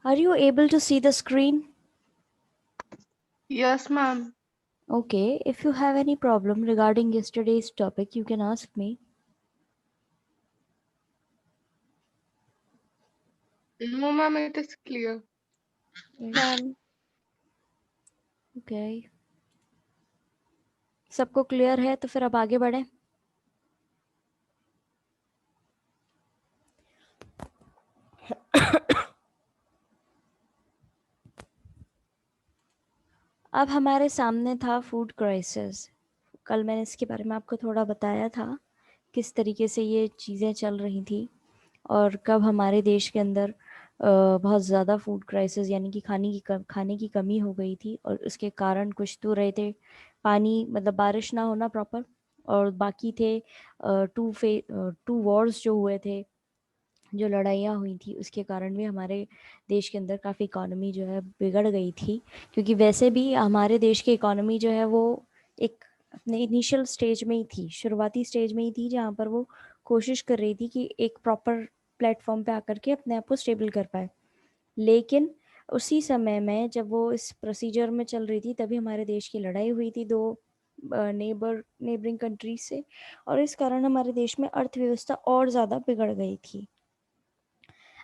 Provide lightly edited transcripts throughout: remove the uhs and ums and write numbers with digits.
Are you able to see the screen? Yes, ma'am. Okay, if you have any problem regarding yesterday's topic, you can ask me. No, ma'am, it is clear. Yes, ma'am. Okay, सबको clear है तो फिर अब आगे बढ़ें. अब हमारे सामने था फूड क्राइसिस. कल मैंने इसके बारे में आपको थोड़ा बताया था किस तरीके से ये चीज़ें चल रही थी और कब हमारे देश के अंदर बहुत ज़्यादा फूड क्राइसिस यानी कि खाने की कमी हो गई थी और उसके कारण कुछ तो रहे थे. पानी मतलब बारिश ना होना प्रॉपर, और बाकी थे टू वॉर्स जो हुए थे, जो लड़ाइयाँ हुई थी, उसके कारण भी हमारे देश के अंदर काफ़ी इकॉनमी जो है बिगड़ गई थी. क्योंकि वैसे भी हमारे देश की इकॉनमी जो है वो एक अपने इनिशियल स्टेज में ही थी, शुरुआती स्टेज में ही थी, जहाँ पर वो कोशिश कर रही थी कि एक प्रॉपर प्लेटफॉर्म पे आकर के अपने आप को स्टेबल कर पाए. लेकिन उसी समय में जब वो इस प्रोसीजर में चल रही थी, तभी हमारे देश की लड़ाई हुई थी दो नेबरिंग कंट्रीज से, और इस कारण हमारे देश में अर्थव्यवस्था और ज़्यादा बिगड़ गई थी.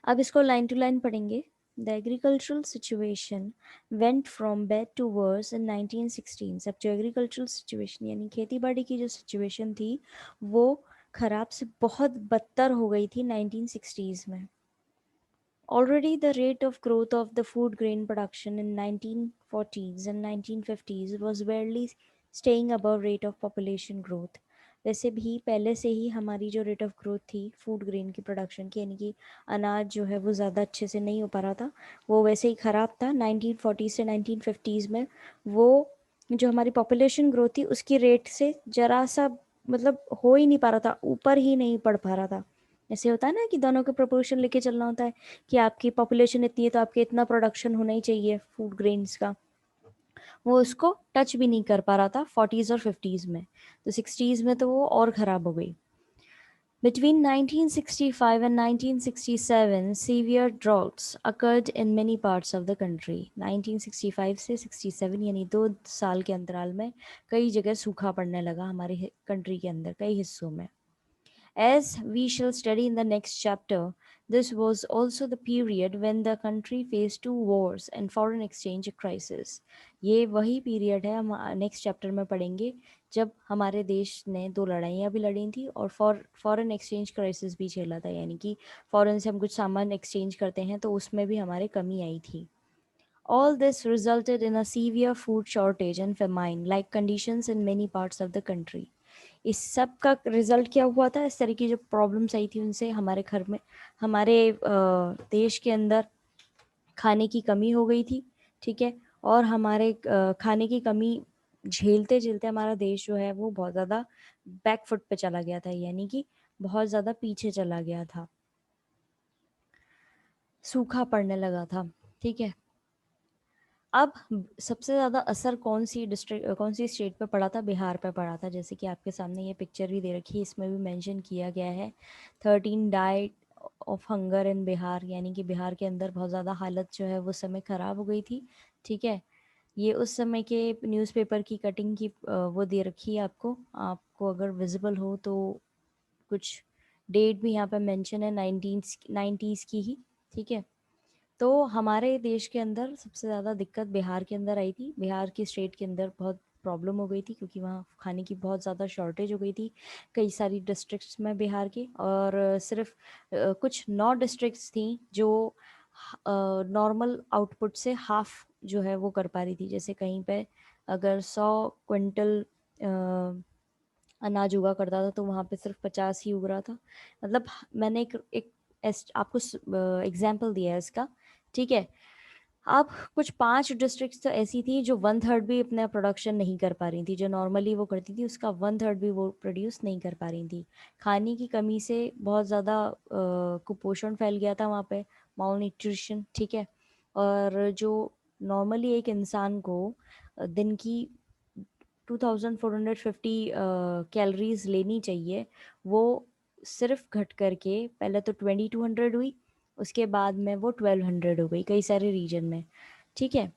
अब इसको लाइन टू लाइन पढ़ेंगे. The agricultural situation went from bad to worse in 1916. अब जो एग्रीकल्चरल सिचुएशन यानी खेती बाड़ी की जो सिचुएशन थी वो ख़राब से बहुत बदतर हो गई थी 1960s में. Already the rate of growth of the food grain production in 1940s and 1950s was barely staying above rate of population growth. वैसे भी पहले से ही हमारी जो रेट ऑफ ग्रोथ थी फूड ग्रेन की प्रोडक्शन की, यानी कि अनाज जो है वो ज़्यादा अच्छे से नहीं हो पा रहा था, वो वैसे ही ख़राब था. 1940 से 1950s में वो जो हमारी पॉपुलेशन ग्रोथ थी उसकी रेट से ज़रा सा मतलब हो ही नहीं पा रहा था, ऊपर ही नहीं पड़ पा रहा था. ऐसे होता है ना कि दोनों के प्रोपोर्शन लेके चलना होता है कि आपकी पॉपुलेशन इतनी है तो आपके इतना प्रोडक्शन होना ही चाहिए फूड ग्रेन्स का. वो उसको टच भी नहीं कर पा रहा था 40s और 50s में, तो 60s में तो वो और ख़राब हो गई. Between 1965 and 1967, severe droughts occurred in many parts of the country. 1965 से 67 यानी 2 साल के अंतराल में कई जगह सूखा पड़ने लगा हमारे कंट्री के अंदर कई हिस्सों में. As we shall study in the next chapter, this was also the period when the country faced two wars and foreign exchange crisis. ये वही पीरियड है हम नेक्स्ट चैप्टर में पढ़ेंगे जब हमारे देश ने दो लड़ाइयाँ भी लड़ी थी और फॉरेन एक्सचेंज क्राइसिस भी झेला था, यानी कि फॉरेन से हम कुछ सामान एक्सचेंज करते हैं तो उसमें भी हमारे कमी आई थी. All this resulted in a severe food shortage and famine-like conditions in many parts of the country. इस सब का रिजल्ट क्या हुआ था, इस तरह की जो प्रॉब्लम्स आई थी उनसे हमारे घर में हमारे देश के अंदर खाने की कमी हो गई थी. ठीक है, और हमारे खाने की कमी झेलते झेलते हमारा देश जो है वो बहुत ज़्यादा बैक फुट पे चला गया था, यानी कि बहुत ज़्यादा पीछे चला गया था, सूखा पड़ने लगा था. ठीक है, अब सबसे ज़्यादा असर कौन सी स्टेट पे पड़ा था, बिहार पे पड़ा था. जैसे कि आपके सामने ये पिक्चर भी दे रखी है, इसमें भी मेंशन किया गया है 13 डाइड ऑफ हंगर इन बिहार, यानी कि बिहार के अंदर बहुत ज़्यादा हालत जो है वो समय ख़राब हो गई थी. ठीक है, ये उस समय के न्यूज़पेपर की कटिंग की वो दे रखी है आपको आपको अगर विजिबल हो तो. कुछ डेट भी यहाँ पे मेंशन है 1990s की ही. ठीक है, तो हमारे देश के अंदर सबसे ज़्यादा दिक्कत बिहार के अंदर आई थी. बिहार की स्टेट के अंदर बहुत प्रॉब्लम हो गई थी क्योंकि वहाँ खाने की बहुत ज़्यादा शॉर्टेज हो गई थी कई सारी डिस्ट्रिक्ट्स में बिहार की, और सिर्फ कुछ 9 डिस्ट्रिक्ट्स थी जो नॉर्मल आउटपुट से हाफ जो है वो कर पा रही थी. जैसे कहीं पे अगर 100 क्विंटल अनाज उगा करता था तो वहाँ पे सिर्फ 50 ही उग रहा था. मतलब मैंने एक आपको एग्जाम्पल दिया है इसका. ठीक है, अब कुछ 5 डिस्ट्रिक्ट्स तो ऐसी थी जो 1/3 भी अपना प्रोडक्शन नहीं कर पा रही थी, जो नॉर्मली वो करती थी उसका 1/3 भी वो प्रोड्यूस नहीं कर पा रही थी. खाने की कमी से बहुत ज़्यादा कुपोषण फैल गया था वहाँ पे, माल न्यूट्रिशन. ठीक है, और जो नॉर्मली एक इंसान को दिन की 2450 कैलोरीज लेनी चाहिए, वो सिर्फ घट करके पहले तो 2200 हुई उसके बाद में वो 1200 हो गई कई सारे रीजन में, ठीक है।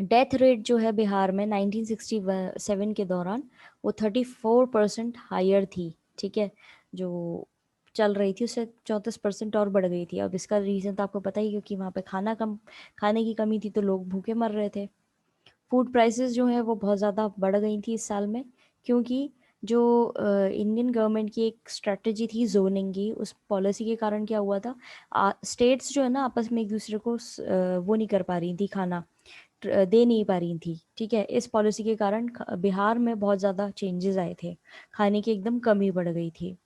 डेथ रेट जो है बिहार में 1967 के दौरान वो 34% हायर थी, ठीक है, जो चल रही थी उससे 34% और बढ़ गई थी। अब इसका रीज़न तो आपको पता ही, क्योंकि वहाँ पे खाने की कमी थी तो लोग भूखे मर रहे थे। फूड प्राइसेस जो है वो बहुत ज़्यादा बढ़ गई थी इस साल में, क्योंकि जो इंडियन गवर्नमेंट की एक स्ट्रेटजी थी जोनिंग की, उस पॉलिसी के कारण क्या हुआ था, स्टेट्स जो है ना आपस में एक दूसरे को वो नहीं कर पा रही थी, खाना दे नहीं पा रही थी, ठीक है। इस पॉलिसी के कारण बिहार में बहुत ज़्यादा चेंजेस आए थे, खाने की एकदम कमी बढ़ गई थी।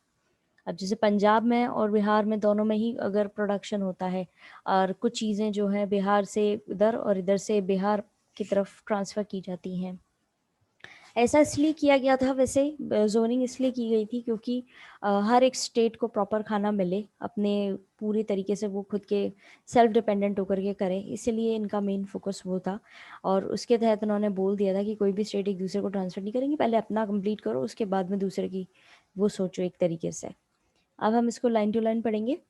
अब जैसे पंजाब में और बिहार में दोनों में ही अगर प्रोडक्शन होता है और कुछ चीज़ें जो है बिहार से इधर और इधर से बिहार की तरफ ट्रांसफ़र की जाती हैं। ऐसा इसलिए किया गया था, वैसे जोनिंग इसलिए की गई थी क्योंकि हर एक स्टेट को प्रॉपर खाना मिले, अपने पूरी तरीके से वो खुद के सेल्फ डिपेंडेंट होकर के करें, इसलिए इनका मेन फोकस वो था। और उसके तहत उन्होंने बोल दिया था कि कोई भी स्टेट एक दूसरे को ट्रांसफ़र नहीं करेंगी, पहले अपना कंप्लीट करो, उसके बाद में दूसरे की वो सोचो एक तरीके से। अब हम इसको लाइन टू लाइन पढ़ेंगे।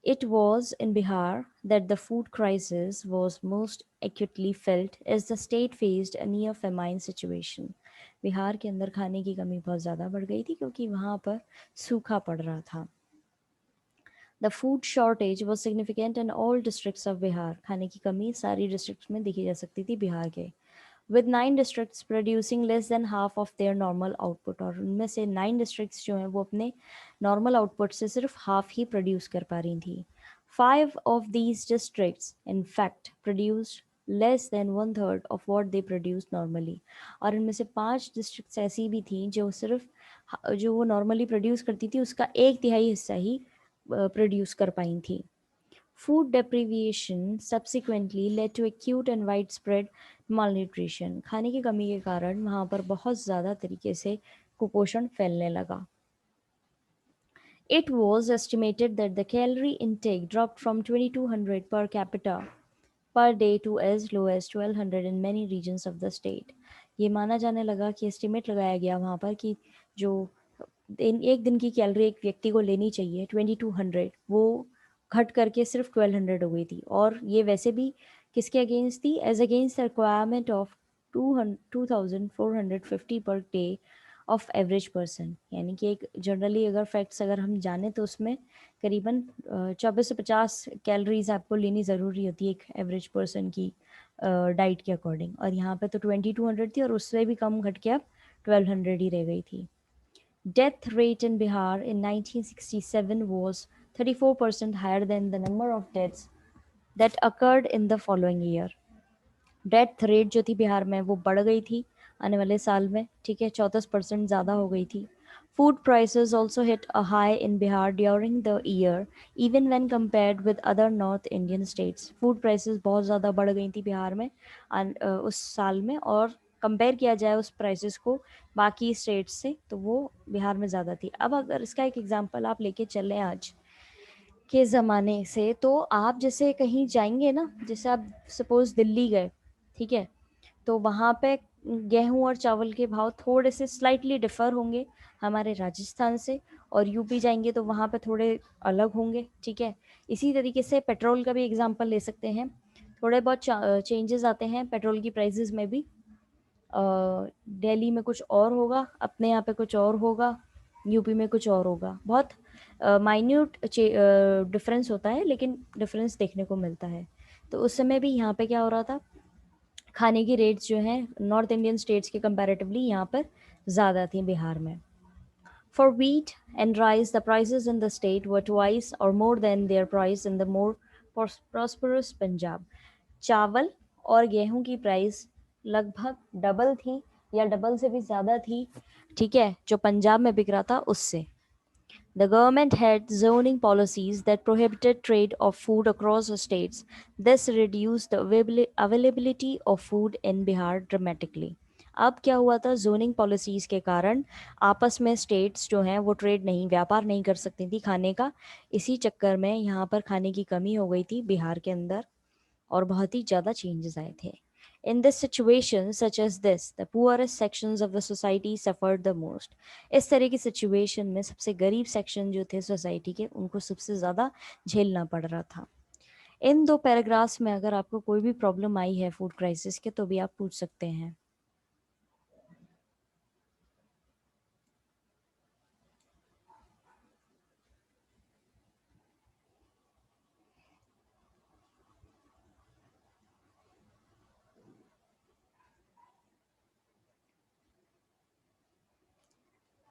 It was in Bihar that the food crisis was most acutely felt as the state faced a near famine situation. Bihar के अंदर खाने की कमी बहुत ज़्यादा बढ़ गई थी क्योंकि वहाँ पर सूखा पड़ रहा था। The food shortage was significant in all districts of Bihar. खाने की कमी सारी डिस्ट्रिक्ट्स में देखी जा सकती थी बिहार के। With 9 districts producing less than half of their normal output, और उनमें से 9 districts जो हैं वो अपने normal output से सिर्फ half ही produce कर पा रही थी। 5 of these districts in fact produced less than one third of what they produced normally, और इनमें से 5 districts ऐसी भी थी जो सिर्फ जो वो normally produce करती थी उसका 1/3 हिस्सा ही produce कर पाई थी। Food deprivation subsequently led to acute and widespread malnutrition. खाने की कमी के कारण वहाँ पर बहुत ज़्यादा तरीके से कुपोषण फैलने लगा। It was estimated that the calorie intake dropped from 2200 per capita per day to as low as 1200 in many regions of the state. ये माना जाने लगा कि एस्टिमेट लगाया गया वहाँ पर कि जो एक दिन की कैलोरी एक व्यक्ति को लेनी चाहिए 2200, वो घट करके सिर्फ 1200 हो गई थी। और ये वैसे भी किसके अगेंस्ट थी, as against the requirement of 2450 per day of average person. यानी कि एक जनरली अगर फैक्ट्स अगर हम जाने तो उसमें करीबन 24 से 50 कैलोरीज आपको लेनी ज़रूरी होती है एक एवरेज पर्सन की डाइट के अकॉर्डिंग, और यहाँ पे तो 2200 थी और उससे भी कम घट के अब 1200 ही रह गई थी। Death rate in Bihar in 1967 was 34% higher than the number of deaths that occurred in the following year. Death rate जो थी बिहार में वो बढ़ गई थी आने वाले साल में, ठीक है, 34% ज़्यादा हो गई थी। Food prices also hit a high in Bihar during the year even when compared with other north Indian states. Food prices बहुत ज़्यादा बढ़ गई थी बिहार में उस साल में, और कंपेयर किया जाए उस प्राइसेस को बाकी स्टेट्स से तो वो बिहार में ज़्यादा थी। अब अगर इसका एक एग्जांपल आप लेके चलें आज के ज़माने से, तो आप जैसे कहीं जाएंगे ना, जैसे आप सपोज़ दिल्ली गए, ठीक है, तो वहाँ पे गेहूँ और चावल के भाव थोड़े से स्लाइटली डिफ़र होंगे हमारे राजस्थान से, और यूपी जाएंगे तो वहाँ पे थोड़े अलग होंगे, ठीक है। इसी तरीके से पेट्रोल का भी एग्जांपल ले सकते हैं, थोड़े बहुत चेंजेस आते हैं पेट्रोल की प्राइसेस में भी। दिल्ली में कुछ और होगा, अपने यहाँ पे कुछ और होगा, यूपी में कुछ और होगा, बहुत माइन्यूट डिफरेंस होता है, लेकिन डिफरेंस देखने को मिलता है। तो उस समय भी यहाँ पे क्या हो रहा था, खाने की रेट्स जो हैं नॉर्थ इंडियन स्टेट्स के कंपैरेटिवली यहाँ पर ज़्यादा थी बिहार में। For wheat and rice, the prices in the state were twice or more than their price in the more prosperous Punjab. चावल और गेहूं की प्राइस लगभग डबल थी या डबल से भी ज़्यादा थी, ठीक है, जो पंजाब में बिक रहा था उससे। The government had zoning policies that prohibited trade of food across the states. This reduced the availability of food in Bihar dramatically. अब क्या हुआ था, जोनिंग पॉलिसीज़ के कारण आपस में स्टेट्स जो हैं वो ट्रेड नहीं, व्यापार नहीं कर सकती थी खाने का। इसी चक्कर में यहाँ पर खाने की कमी हो गई थी बिहार के अंदर और बहुत ही ज़्यादा चेंजेस आए थे। In this situation such as this, the poorest sections of the society suffered the most. इस तरह की सिचुएशन में सबसे गरीब सेक्शन जो थे सोसाइटी के, उनको सबसे ज़्यादा झेलना पड़ रहा था. इन 2 पैराग्राफ्स में अगर आपको कोई भी प्रॉब्लम आई है फूड क्राइसिस के, तो भी आप पूछ सकते हैं.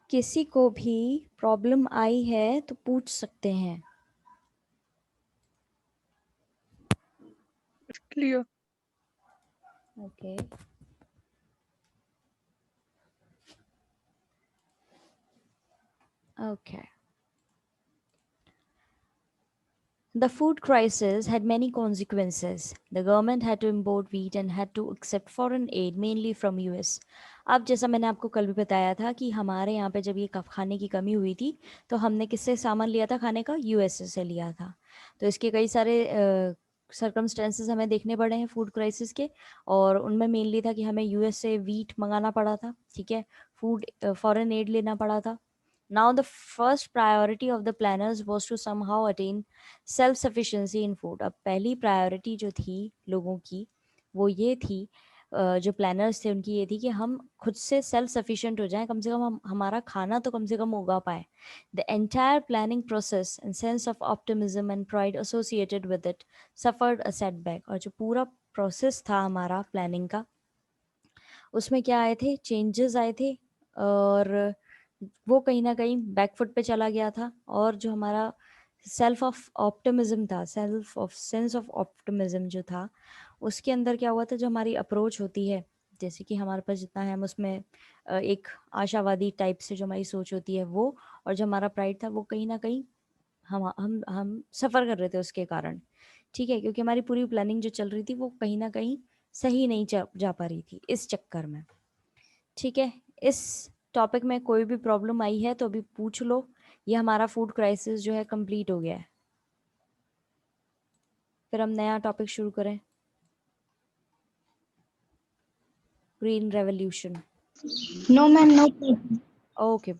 किसी को भी प्रॉब्लम आई है तो पूछ सकते हैं. It's clear. Okay. Okay. The food crisis had many consequences. The government had to import wheat and had to accept foreign aid, mainly from US. अब जैसा मैंने आपको कल भी बताया था कि हमारे यहाँ पे जब ये खाने की कमी हुई थी, तो हमने किससे सामान लिया था खाने का? US से लिया था. तो इसके कई सारे सर्कमस्टेंसेस हमें देखने पड़े हैं फूड क्राइसिस के, और उनमें मेनली था कि हमें US से वीट मंगाना पड़ा था. ठीक है, फूड फॉरेन एड लेना पड़ा था. Now the first priority of the planners was to somehow attain self sufficiency in food. अब पहली प्रायोरिटी जो थी लोगों की, वो ये थी, जो प्लानर्स थे उनकी ये थी कि हम खुद से सेल्फ सफिशिएंट हो जाएं, कम से कम हम हमारा खाना तो कम से कम उगा पाए. The entire planning process and sense of optimism and pride associated with it suffered a setback. और जो पूरा प्रोसेस था हमारा प्लानिंग का, उसमें क्या आए थे? चेंजेस आए थे, और वो कहीं ना कहीं बैकफुट पे चला गया था. और जो हमारा सेल्फ ऑफ ऑप्टिमिज्म था, self of sense of optimism जो था, उसके अंदर क्या हुआ था, जो हमारी अप्रोच होती है, जैसे कि हमारे पास जितना है हम उसमें एक आशावादी टाइप से जो हमारी सोच होती है वो, और जो हमारा प्राइड था, वो कहीं ना कहीं हम सफ़र कर रहे थे उसके कारण. ठीक है, क्योंकि हमारी पूरी प्लानिंग जो चल रही थी वो कहीं ना कहीं सही नहीं जा पा रही थी इस चक्कर में. ठीक है, इस टॉपिक में कोई भी प्रॉब्लम आई है तो अभी पूछ लो. ये हमारा फूड क्राइसिस जो है कंप्लीट हो गया है. फिर हम नया टॉपिक शुरू करें. Green revolution. No, ma'am, no problem. Okay,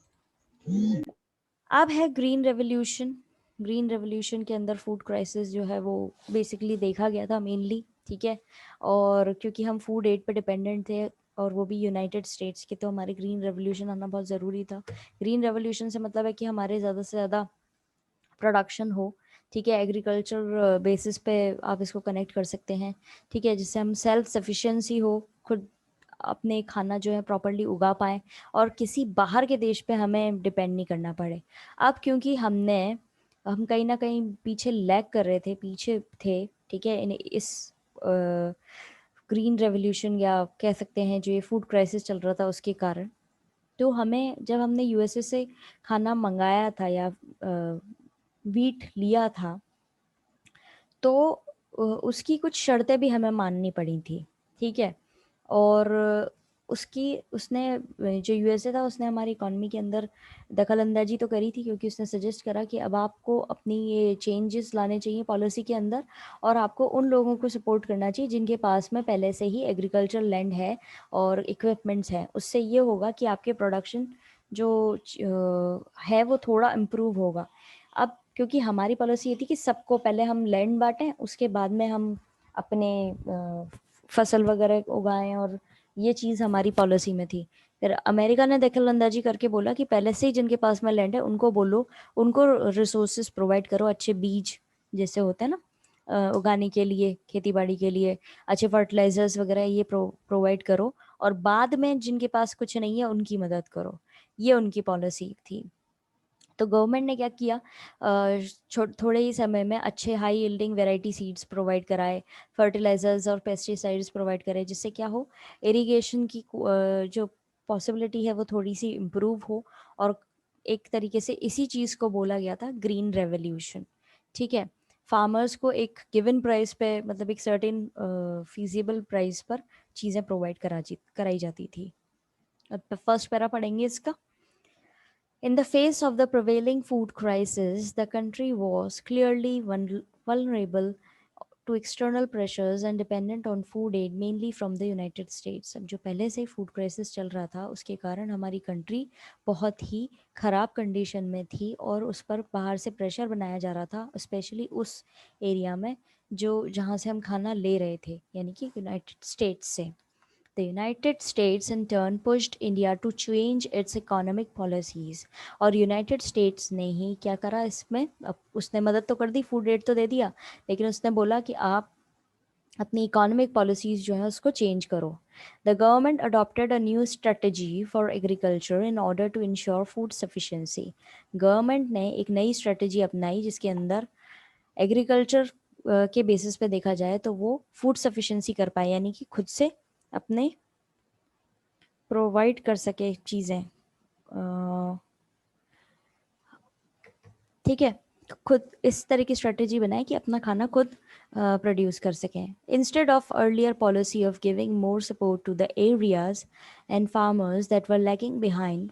अब है ग्रीन रेवोल्यूशन. ग्रीन रेवोल्यूशन के अंदर फूड क्राइसिस जो है वो बेसिकली देखा गया था मेनली. ठीक है, और क्योंकि हम फूड एड पे डिपेंडेंट थे, और वो भी यूनाइटेड स्टेट्स के, तो हमारे ग्रीन रेवोल्यूशन आना बहुत ज़रूरी था. ग्रीन रेवोल्यूशन से मतलब है कि हमारे ज़्यादा से ज़्यादा प्रोडक्शन हो. ठीक है, एग्रीकल्चर बेसिस पे आप इसको कनेक्ट कर सकते हैं. ठीक है, जिससे हम सेल्फ सफिशिएंसी हो, खुद अपने खाना जो है प्रॉपरली उगा पाएँ, और किसी बाहर के देश पे हमें डिपेंड नहीं करना पड़े. अब क्योंकि हम कहीं ना कहीं पीछे लैग कर रहे थे, पीछे थे. ठीक है, इस ग्रीन रेवोल्यूशन, या कह सकते हैं जो ये फूड क्राइसिस चल रहा था उसके कारण, तो हमें, जब हमने यूएसए से खाना मंगाया था या वीट लिया था, तो उसकी कुछ शर्तें भी हमें माननी पड़ी थी. ठीक है, और उसने जो यूएसए था, उसने हमारी इकॉनमी के अंदर दखल अंदाजी तो करी थी, क्योंकि उसने सजेस्ट करा कि अब आपको अपनी ये चेंजेस लाने चाहिए पॉलिसी के अंदर, और आपको उन लोगों को सपोर्ट करना चाहिए जिनके पास में पहले से ही एग्रीकल्चर लैंड है और इक्विपमेंट्स हैं. उससे ये होगा कि आपके प्रोडक्शन जो है वो थोड़ा इम्प्रूव होगा. अब क्योंकि हमारी पॉलिसी ये थी कि सबको पहले हम लैंड बांटें, उसके बाद में हम अपने फसल वगैरह उगाएं, और ये चीज़ हमारी पॉलिसी में थी. फिर अमेरिका ने दखल अंदाजी करके बोला कि पहले से ही जिनके पास में लैंड है उनको बोलो, उनको रिसोर्सेज प्रोवाइड करो, अच्छे बीज जैसे होते हैं ना उगाने के लिए, खेती बाड़ी के लिए अच्छे फर्टिलाइजर्स वगैरह ये प्रोवाइड करो, और बाद में जिनके पास कुछ नहीं है उनकी मदद करो. ये उनकी पॉलिसी थी. तो गवर्नमेंट ने क्या किया, थोड़े ही समय में अच्छे high yielding variety seeds provide कराए, फर्टिलाइजर्स और पेस्टिसाइड्स प्रोवाइड कराए, जिससे क्या हो, इरिगेशन की जो पॉसिबिलिटी है वो थोड़ी सी इम्प्रूव हो. और एक तरीके से इसी चीज़ को बोला गया था ग्रीन रेवोल्यूशन. ठीक है, फार्मर्स को एक गिवन प्राइस पे, मतलब एक सर्टेन फीजिबल प्राइस पर चीज़ें प्रोवाइड कराई जाती थी. अब फर्स्ट पैरा पढ़ेंगे इसका. In the face of the prevailing food crisis, the country was clearly vulnerable to external pressures and dependent on food aid mainly from the United States. अब जो पहले से फूड क्राइसिस चल रहा था उसके कारण हमारी कंट्री बहुत ही ख़राब कंडीशन में थी और उस पर बाहर से प्रेशर बनाया जा रहा था, स्पेशली उस एरिया में जो जहाँ से हम खाना ले रहे थे, यानी कि यूनाइटेड स्टेट्स से. The United States in turn pushed India to change its economic policies. और यूनाइटेड स्टेट्स ने ही क्या करा इसमें, अब उसने मदद तो कर दी, फूड एड तो दे दिया, लेकिन उसने बोला कि आप अपनी इकोनॉमिक पॉलिसीज़ जो है उसको चेंज करो. The government adopted a new strategy for agriculture in order to ensure food sufficiency. Government ने एक नई स्ट्रेटजी अपनाई जिसके अंदर एग्रीकल्चर के बेसिस पे देखा जाए तो वो फूड सफिशेंसी कर पाए, यानी कि खुद से अपने प्रोवाइड कर सके चीज़ें. ठीक है, खुद इस तरह की स्ट्रेटजी बनाए कि अपना खाना खुद प्रोड्यूस कर सकें. Instead of earlier policy of giving more support to the areas and farmers that were lagging behind,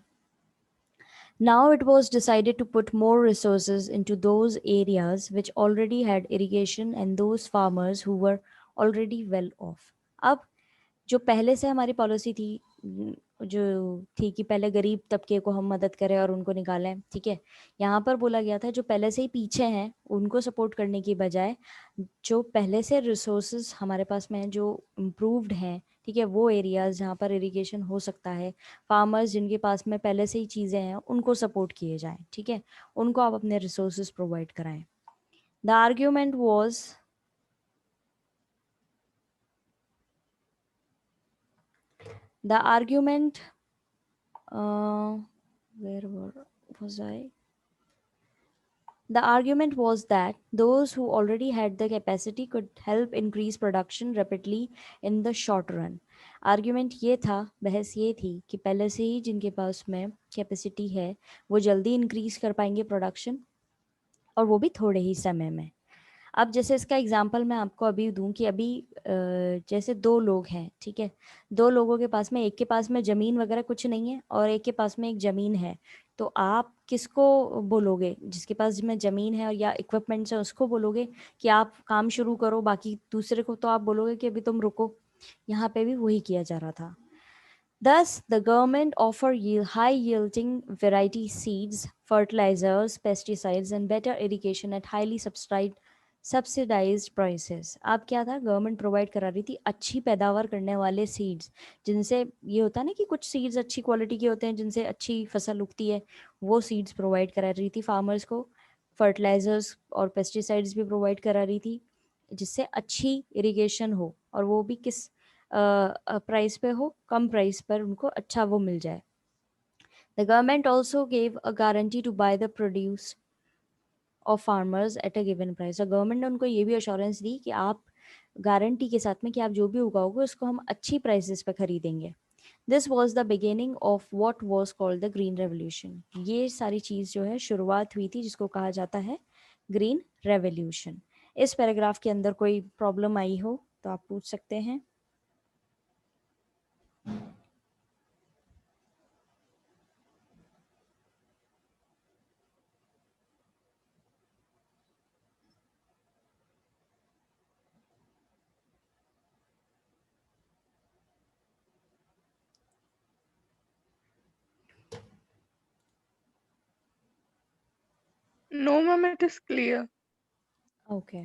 now it was decided to put more resources into those areas which already had irrigation and those farmers who were already well off. अब जो पहले से हमारी policy थी, जो थी कि पहले गरीब तबके को हम मदद करें और उनको निकालें, ठीक है, यहाँ पर बोला गया था जो पहले से ही पीछे हैं उनको सपोर्ट करने की बजाय जो पहले से रिसोर्सेज हमारे पास में हैं, जो इम्प्रूव्ड हैं, ठीक है, वो एरियाज जहाँ पर इरिगेशन हो सकता है, फार्मर्स जिनके पास में पहले से ही चीज़ें हैं उनको सपोर्ट किए जाएँ, ठीक है, उनको आप अपने रिसोर्सेज प्रोवाइड कराएं. The argument was The argument, where was I? The argument was that those who already had the capacity could help increase production rapidly in the short run. Argument ये था, बहस ये थी कि पहले से ही जिनके पास में कैपेसिटी है वो जल्दी इंक्रीज कर पाएंगे प्रोडक्शन, और वो भी थोड़े ही समय में. अब जैसे इसका एग्जांपल मैं आपको अभी दूं कि अभी जैसे दो लोग हैं, ठीक है, दो लोगों के पास में, एक के पास में ज़मीन वगैरह कुछ नहीं है और एक के पास में एक ज़मीन है, तो आप किसको बोलोगे? जिसके पास में ज़मीन है और या इक्विपमेंट्स है उसको बोलोगे कि आप काम शुरू करो, बाकी दूसरे को तो आप बोलोगे कि अभी तुम रुको. यहाँ पे भी वही किया जा रहा था. Thus, the government offered high-yielding variety seeds, fertilizers, pesticides, and better irrigation at highly subsidized prices. अब क्या था, गवर्नमेंट प्रोवाइड करा रही थी अच्छी पैदावार करने वाले सीड्स, जिनसे ये होता है ना कि कुछ सीड्स अच्छी क्वालिटी के होते हैं जिनसे अच्छी फसल उगती है, वो सीड्स प्रोवाइड करा रही थी फार्मर्स को. फर्टिलाइजर्स और पेस्टिसाइड्स भी प्रोवाइड करा रही थी जिससे अच्छी इरिगेशन हो, और वो भी किस प्राइस पे हो, कम प्राइस पर उनको अच्छा वो मिल जाए. The government also gave a guarantee to buy the produce of farmers at a given price. और गवर्नमेंट ने उनको ये भी अश्योरेंस दी कि आप गारंटी के साथ में कि आप जो भी उगाओगे उसको हम अच्छी प्राइसेस पे खरीदेंगे. This was the beginning of what was called the green revolution. ये सारी चीज़ जो है शुरुआत हुई थी जिसको कहा जाता है ग्रीन रेवोल्यूशन. इस पैराग्राफ के अंदर कोई प्रॉब्लम आई हो तो आप पूछ सकते हैं. No, ma'am, it is clear. Okay.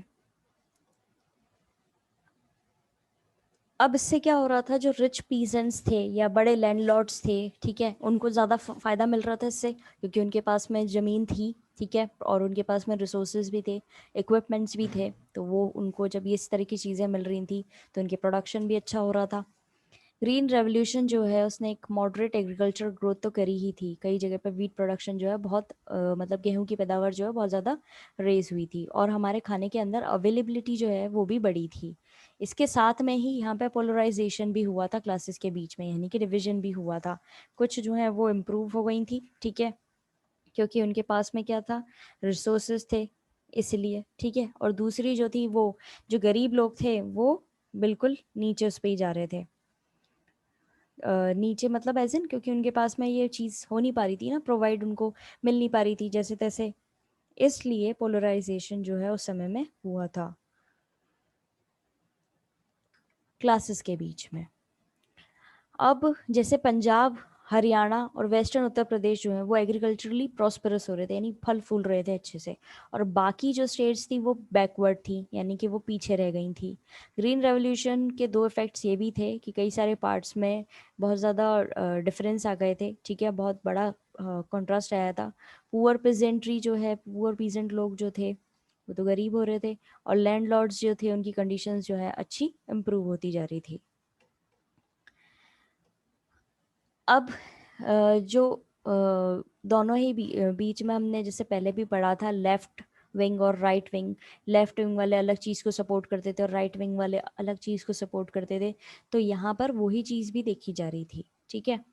अब इससे क्या हो रहा था, जो रिच पीजेंट्स थे या बड़े लैंडलॉर्ड्स थे, ठीक है, उनको ज़्यादा फ़ायदा मिल रहा था इससे, क्योंकि उनके पास में ज़मीन थी, ठीक है, और उनके पास में रिसोर्सेज भी थे, इक्विपमेंट्स भी थे, तो वो उनको जब ये इस तरह की चीज़ें मिल रही थी तो उनके प्रोडक्शन भी अच्छा हो रहा था. ग्रीन रेवोल्यूशन जो है उसने एक मॉडरेट एग्रीकल्चर ग्रोथ तो करी ही थी, कई जगह पर वीट प्रोडक्शन जो है बहुत मतलब गेहूं की पैदावार जो है बहुत ज़्यादा रेज हुई थी, और हमारे खाने के अंदर अवेलेबिलिटी जो है वो भी बढ़ी थी. इसके साथ में ही यहाँ पे पोलराइजेशन भी हुआ था क्लासेस के बीच में, यानी कि डिवीजन भी हुआ था. कुछ जो है वो इम्प्रूव हो गई थी, ठीक है, क्योंकि उनके पास में क्या था, रिसोर्सेज थे इसलिए, ठीक है, और दूसरी जो थी वो जो गरीब लोग थे वो बिल्कुल नीचे उस पे ही जा रहे थे. नीचे मतलब एज इन, क्योंकि उनके पास में ये चीज़ हो नहीं पा रही थी ना, प्रोवाइड उनको मिल नहीं पा रही थी जैसे तैसे, इसलिए पोलराइजेशन जो है उस समय में हुआ था. क्लासेस के बीच में। अब जैसे पंजाब, हरियाणा और वेस्टर्न उत्तर प्रदेश जो है वो एग्रीकल्चरली प्रॉस्परस हो रहे थे, यानी फल फूल रहे थे अच्छे से, और बाकी जो स्टेट्स थी वो बैकवर्ड थी, यानी कि वो पीछे रह गई थी। ग्रीन रेवोल्यूशन के दो इफ़ेक्ट्स ये भी थे कि कई सारे पार्ट्स में बहुत ज़्यादा डिफरेंस आ गए थे, ठीक है, बहुत बड़ा कंट्रास्ट आया था। पुअर पीजेंट्री जो है, पुअर पीजेंट लोग जो थे वो तो गरीब हो रहे थे, और लैंडलॉर्ड्स जो थे उनकी कंडीशंस जो है अच्छी इम्प्रूव होती जा रही थी। अब जो दोनों ही बीच में हमने जैसे पहले भी पढ़ा था, लेफ्ट विंग और राइट विंग। लेफ्ट विंग वाले अलग चीज़ को सपोर्ट करते थे और राइट विंग वाले अलग चीज़ को सपोर्ट करते थे, तो यहाँ पर वही चीज़ भी देखी जा रही थी, ठीक है।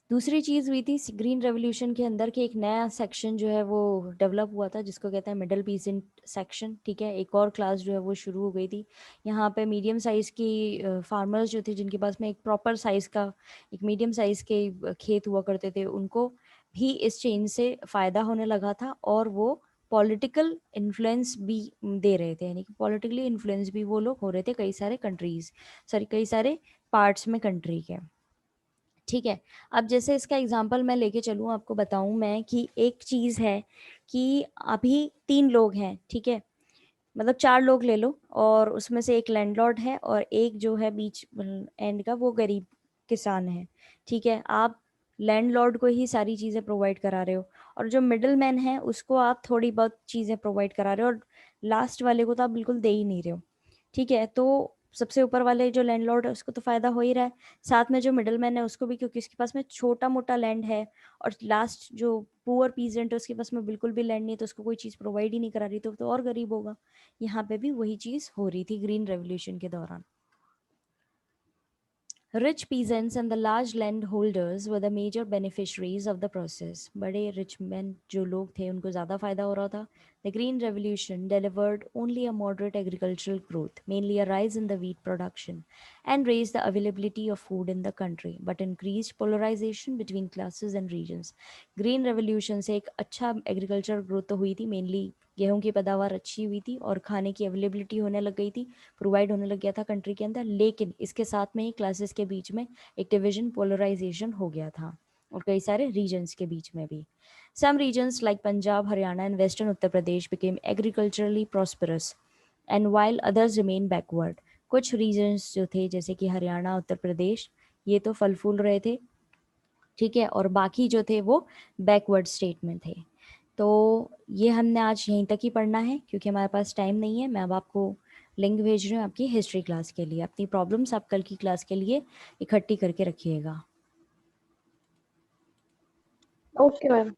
दूसरी चीज़ हुई थी ग्रीन रेवोल्यूशन के अंदर कि एक नया सेक्शन जो है वो डेवलप हुआ था जिसको कहते हैं मिडिल पीसेंट सेक्शन, ठीक है। एक और क्लास जो है वो शुरू हो गई थी। यहाँ पे मीडियम साइज़ की फार्मर्स जो थे, जिनके पास में एक प्रॉपर साइज़ का एक मीडियम साइज़ के खेत हुआ करते थे, उनको भी इस चेंज से फ़ायदा होने लगा था, और वो पॉलिटिकल इन्फ्लुएंस भी दे रहे थे, यानी कि पॉलिटिकली इन्फ्लुएंस भी वो लोग हो रहे थे कई सारे पार्ट्स में कंट्री के, ठीक है। अब जैसे इसका एग्जांपल मैं लेके चलूँ, आपको बताऊँ मैं कि एक चीज़ है कि अभी 3 लोग हैं, ठीक है, मतलब 4 लोग ले लो, और उसमें से एक लैंडलॉर्ड है और एक जो है बीच एंड का वो गरीब किसान है, ठीक है। आप लैंडलॉर्ड को ही सारी चीज़ें प्रोवाइड करा रहे हो, और जो मिडल मैन है उसको आप थोड़ी बहुत चीज़ें प्रोवाइड करा रहे हो, और लास्ट वाले को तो आप बिल्कुल दे ही नहीं रहे हो, ठीक है। तो सबसे ऊपर वाले जो लैंडलॉर्ड है उसको तो फ़ायदा हो ही रहा है, साथ में जो मिडल मैन है उसको भी, क्योंकि उसके पास में छोटा मोटा लैंड है, और लास्ट जो पुअर पीजेंट है उसके पास में बिल्कुल भी लैंड नहीं है, तो उसको कोई चीज़ प्रोवाइड ही नहीं करा रही, तो और गरीब होगा। यहाँ पे भी वही चीज़ हो रही थी ग्रीन रेवोल्यूशन के दौरान। Rich peasants and the large landholders were the major beneficiaries of the process. बड़े rich men जो लोग थे उनको ज़्यादा फायदा हो रहा था। The Green Revolution delivered only a moderate agricultural growth, mainly a rise in the wheat production, and raised the availability of food in the country, but increased polarization between classes and regions. Green Revolution से एक अच्छा agricultural growth तो हुई थी, mainly गेहूं की पैदावार अच्छी हुई थी और खाने की अवेलेबिलिटी होने लग गई थी, प्रोवाइड होने लग गया था कंट्री के अंदर, लेकिन इसके साथ में ही क्लासेस के बीच में एक डिविजन, पोलराइजेशन हो गया था, और कई सारे रीजन्स के बीच में भी। Some regions like Punjab, Haryana and western Uttar Pradesh became agriculturally prosperous and while others remain backward. कुछ रीजन्स जो थे जैसे कि हरियाणा, उत्तर प्रदेश, ये तो फल फूल रहे थे, ठीक है, और बाकी जो थे वो बैकवर्ड स्टेट में थे। तो ये हमने आज यहीं तक ही पढ़ना है क्योंकि हमारे पास टाइम नहीं है। मैं अब आपको लिंक भेज रही हूँ आपकी हिस्ट्री क्लास के लिए। अपनी प्रॉब्लम्स आप कल की क्लास के लिए इकट्ठी करके रखिएगा। Okay, ma'am.